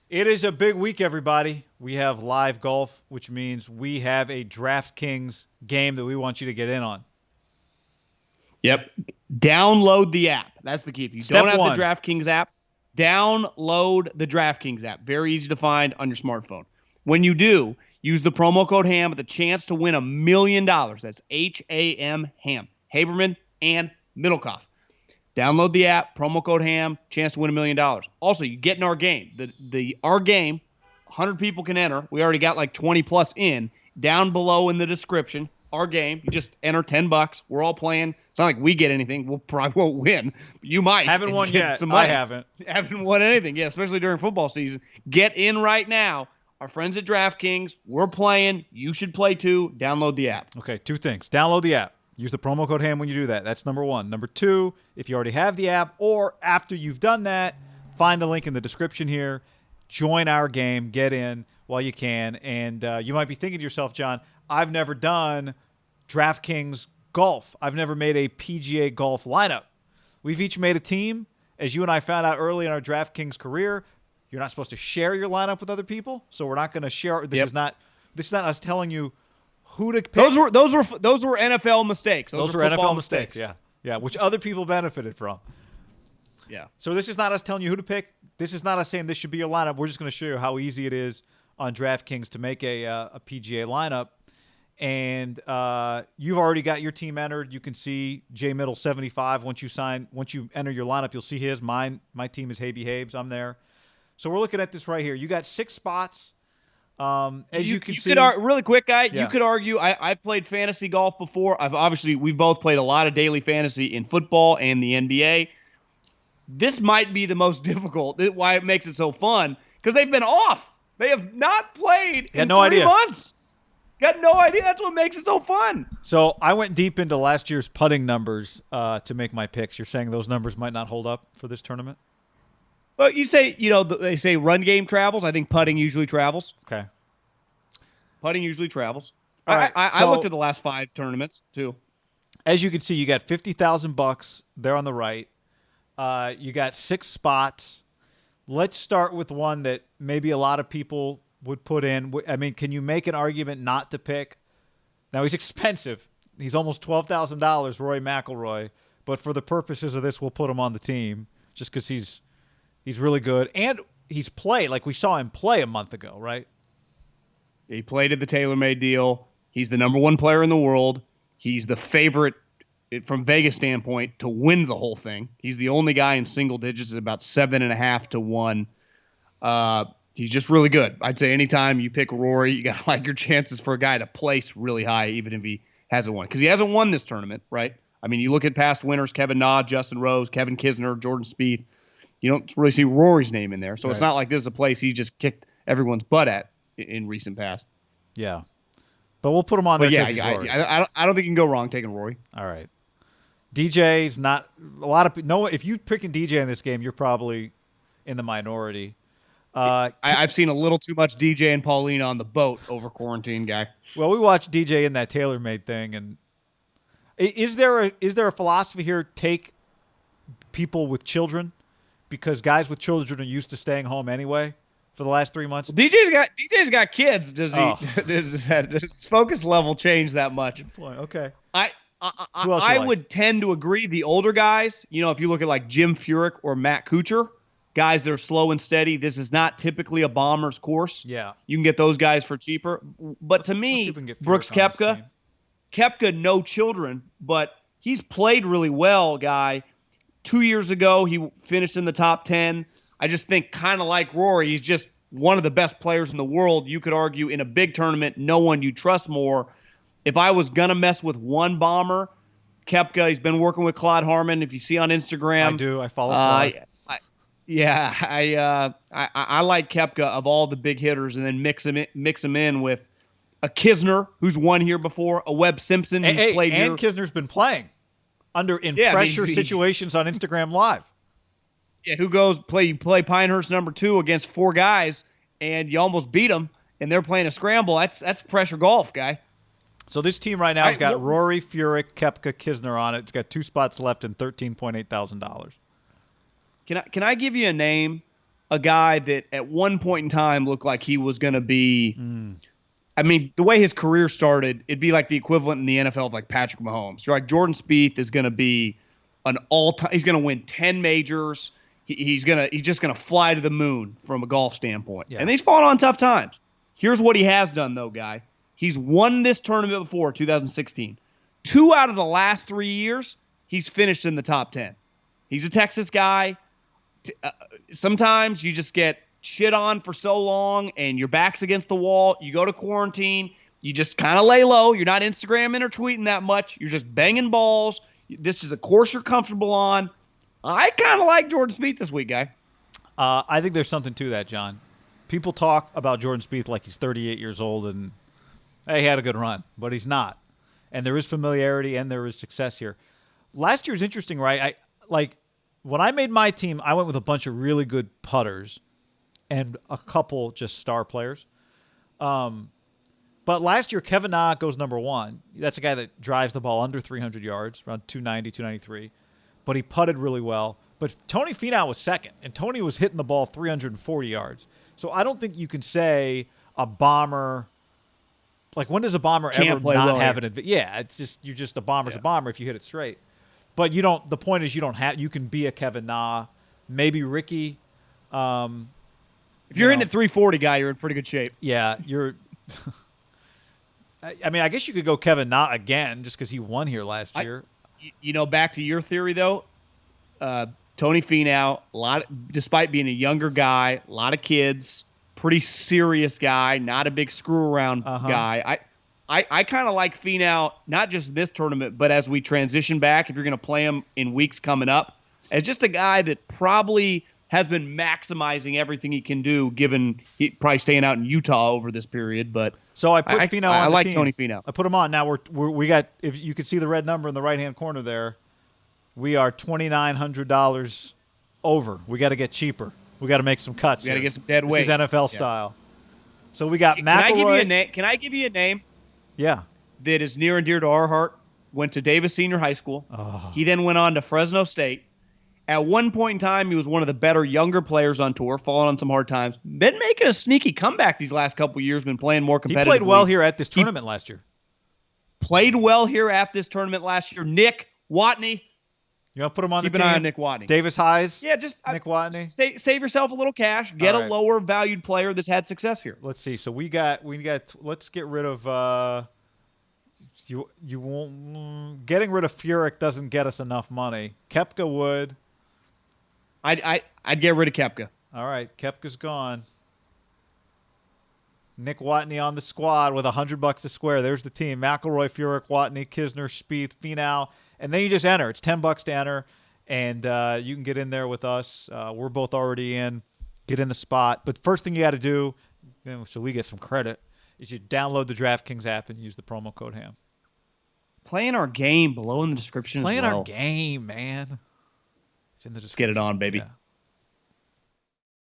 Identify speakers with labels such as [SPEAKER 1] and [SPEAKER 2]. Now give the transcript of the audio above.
[SPEAKER 1] It is a big week, everybody. We have live golf, which means we have a DraftKings game that we want you to get in on.
[SPEAKER 2] Yep. Download the app. That's the key. If you don't
[SPEAKER 1] Step
[SPEAKER 2] have the
[SPEAKER 1] one.
[SPEAKER 2] DraftKings app, download the DraftKings app. Very easy to find on your smartphone. When you do, use the promo code HAM with a chance to win $1,000,000. That's HAM, HAM. Haberman and Middlecoff. Download the app, promo code HAM, chance to win $1,000,000. Also, you get in our game. Our game, 100 people can enter. We already got like 20 plus in. Down below in the description, our game. You just enter $10. We're all playing. It's not like we get anything. We'll probably won't win. You might.
[SPEAKER 1] Haven't won
[SPEAKER 2] get
[SPEAKER 1] yet.
[SPEAKER 2] some money.
[SPEAKER 1] I haven't.
[SPEAKER 2] Haven't won anything. Yeah, especially during football season. Get in right now. Our friends at DraftKings, we're playing. You should play too. Download the app.
[SPEAKER 1] Okay, two things. Download the app. Use the promo code HAM when you do that. That's number one. Number two, if you already have the app or after you've done that, find the link in the description here. Join our game. Get in while you can. And you might be thinking to yourself, John, I've never done DraftKings golf. I've never made a PGA golf lineup. We've each made a team. As you and I found out early in our DraftKings career, you're not supposed to share your lineup with other people. So we're not going to share. This is not us telling you who to pick.
[SPEAKER 2] Those were NFL mistakes.
[SPEAKER 1] Those were NFL mistakes. Yeah, which other people benefited from.
[SPEAKER 2] Yeah.
[SPEAKER 1] So this is not us telling you who to pick. This is not us saying this should be your lineup. We're just going to show you how easy it is on DraftKings to make a PGA lineup. And you've already got your team entered. You can see J Middle 75. Once you enter your lineup, you'll see his. My team is Habey Habes. I'm there. So we're looking at this right here. You got 6 spots. As you can see,
[SPEAKER 2] really quick, guy.
[SPEAKER 1] Yeah.
[SPEAKER 2] You could argue. I've played fantasy golf before. We've both played a lot of daily fantasy in football and the NBA. This might be the most difficult. Why it makes it so fun because they've been off. They have not played in 3 months. Got no idea. That's what makes it so fun.
[SPEAKER 1] So I went deep into last year's putting numbers to make my picks. You're saying those numbers might not hold up for this tournament?
[SPEAKER 2] Well, you say, they say run game travels. I think putting usually travels.
[SPEAKER 1] Okay.
[SPEAKER 2] Putting usually travels.
[SPEAKER 1] All right,
[SPEAKER 2] I looked at the last 5 tournaments too.
[SPEAKER 1] As you can see, you got $50,000 there on the right. You got 6 spots. Let's start with one that maybe a lot of people would put in. I mean, can you make an argument not to pick? Now, he's expensive. He's almost $12,000, Rory McIlroy. But for the purposes of this, we'll put him on the team just because he's really good. And he's played. Like, we saw him play a month ago, right?
[SPEAKER 2] He played at the TaylorMade deal. He's the number 1 player in the world. He's the favorite from Vegas standpoint to win the whole thing. He's the only guy in single digits at about 7.5 to 1. He's just really good. I'd say anytime you pick Rory, you got to like your chances for a guy to place really high, even if he hasn't won. Because he hasn't won this tournament, right? I mean, you look at past winners, Kevin Na, Justin Rose, Kevin Kisner, Jordan Spieth. You don't really see Rory's name in there. So It's not like this is a place he just kicked everyone's butt at in recent past.
[SPEAKER 1] Yeah. But we'll put him on there.
[SPEAKER 2] Yeah, I don't think you can go wrong taking Rory.
[SPEAKER 1] All right. DJ's not a lot of people. No, if you picking DJ in this game, you're probably in the minority.
[SPEAKER 2] I've seen a little too much DJ and Paulina on the boat over quarantine, guy.
[SPEAKER 1] Well, we watched DJ in that TaylorMade thing, and is there a philosophy here? Take people with children, because guys with children are used to staying home anyway for the last 3 months.
[SPEAKER 2] DJ's got kids. Does his focus level change that much?
[SPEAKER 1] Good point. Okay.
[SPEAKER 2] I would tend to agree. The older guys, if you look at like Jim Furyk or Matt Kuchar, guys that are slow and steady. This is not typically a bomber's course.
[SPEAKER 1] Yeah.
[SPEAKER 2] You can get those guys for cheaper. But to me, Brooks Koepka, no children, but he's played really well, guy. 2 years ago, he finished in the top 10. I just think kind of like Rory, he's just one of the best players in the world. You could argue in a big tournament, no one you trust more. If I was going to mess with one bomber, Koepka, he's been working with Claude Harmon. If you see on Instagram.
[SPEAKER 1] I do. I follow Claude.
[SPEAKER 2] I like Koepka of all the big hitters, and then mix him in with a Kisner who's won here before, a Webb Simpson who's played here.
[SPEAKER 1] And Kisner's been playing in pressure situations on Instagram Live.
[SPEAKER 2] Yeah, who goes play Pinehurst number 2 against 4 guys, and you almost beat them, and they're playing a scramble. That's pressure golf, guy.
[SPEAKER 1] So this team right now has got Rory, Furyk, Koepka, Kisner on it. It's got 2 spots left and $13,800.
[SPEAKER 2] Can I give you a name a guy that at one point in time looked like he was going to be. I mean, the way his career started, it'd be like the equivalent in the NFL of like Patrick Mahomes. You're like Jordan Spieth is going to be an all-time. He's going to win 10 majors. He's just gonna fly to the moon from a golf standpoint.
[SPEAKER 1] Yeah.
[SPEAKER 2] And he's fallen on tough times. Here's what he has done though, guy. He's won this tournament before, 2016. 2 out of the last 3 years, he's finished in the top 10. He's a Texas guy. Sometimes you just get shit on for so long and your back's against the wall. You go to quarantine. You just kind of lay low. You're not Instagramming or tweeting that much. You're just banging balls. This is a course you're comfortable on. I kind of like Jordan Spieth this week, guy.
[SPEAKER 1] I think there's something to that, John. People talk about Jordan Spieth like he's 38 years old and hey, he had a good run, but he's not. And there is familiarity and there is success here. Last year's interesting, right? When I made my team, I went with a bunch of really good putters and a couple just star players. But last year, Kevin Na goes number 1. That's a guy that drives the ball under 300 yards, around 290, 293. But he putted really well. But Tony Finau was second, and Tony was hitting the ball 340 yards. So I don't think you can say a bomber. Like, when does a bomber ever not have an advantage? Yeah, it's just you're just a bomber's a bomber if you hit it straight. But you don't. The point is you can be a Kevin Na, maybe Ricky.
[SPEAKER 2] If you're in at 340, guy, you're in pretty good shape.
[SPEAKER 1] Yeah, you're. I mean, I guess you could go Kevin Na again just because he won here last year.
[SPEAKER 2] Back to your theory though, Tony Finau, despite being a younger guy, a lot of kids, pretty serious guy, not a big screw around guy. I kind of like Finau, not just this tournament, but as we transition back, if you're going to play him in weeks coming up, as just a guy that probably has been maximizing everything he can do, given he probably staying out in Utah over this period. But
[SPEAKER 1] so I put Finau on
[SPEAKER 2] I
[SPEAKER 1] the
[SPEAKER 2] like
[SPEAKER 1] team.
[SPEAKER 2] Tony Finau.
[SPEAKER 1] I put him on. Now we got, if you could see the red number in the right hand corner there, we are $2,900 over. We got to get cheaper. We got to make some cuts.
[SPEAKER 2] We got to get some dead weight.
[SPEAKER 1] This is NFL style. So we got McIlroy.
[SPEAKER 2] Can I give you a name?
[SPEAKER 1] Yeah.
[SPEAKER 2] That is near and dear to our heart. Went to Davis Senior High School.
[SPEAKER 1] Oh.
[SPEAKER 2] He then went on to Fresno State. At one point in time, he was one of the better younger players on tour, falling on some hard times. Been making a sneaky comeback these last couple of years, been playing more competitively.
[SPEAKER 1] He played well here at this tournament last year.
[SPEAKER 2] Played well here at this tournament last year. Nick Watney.
[SPEAKER 1] You want to put him on the team?
[SPEAKER 2] Keep an eye on Nick Watney.
[SPEAKER 1] Davis Highs?
[SPEAKER 2] Yeah, just
[SPEAKER 1] Nick Watney.
[SPEAKER 2] Save yourself a little cash. Get a lower valued player that's had success here.
[SPEAKER 1] Let's see. So we got. Let's get rid of. You won't. Getting rid of Furyk doesn't get us enough money. Koepka would.
[SPEAKER 2] I'd get rid of Koepka.
[SPEAKER 1] All right, Koepka's gone. Nick Watney on the squad with $100 a square. There's the team: McIlroy, Furyk, Watney, Kisner, Spieth, Finau, and then you just enter. It's $10 to enter, and you can get in there with us. We're both already in. Get in the spot. But first thing you got to do, so we get some credit, is you download the DraftKings app and use the promo code HAM.
[SPEAKER 2] Playing our game below in the description.
[SPEAKER 1] Playing
[SPEAKER 2] as well.
[SPEAKER 1] our game, man. It's in the description.
[SPEAKER 2] Let's get it on, baby.
[SPEAKER 1] Yeah.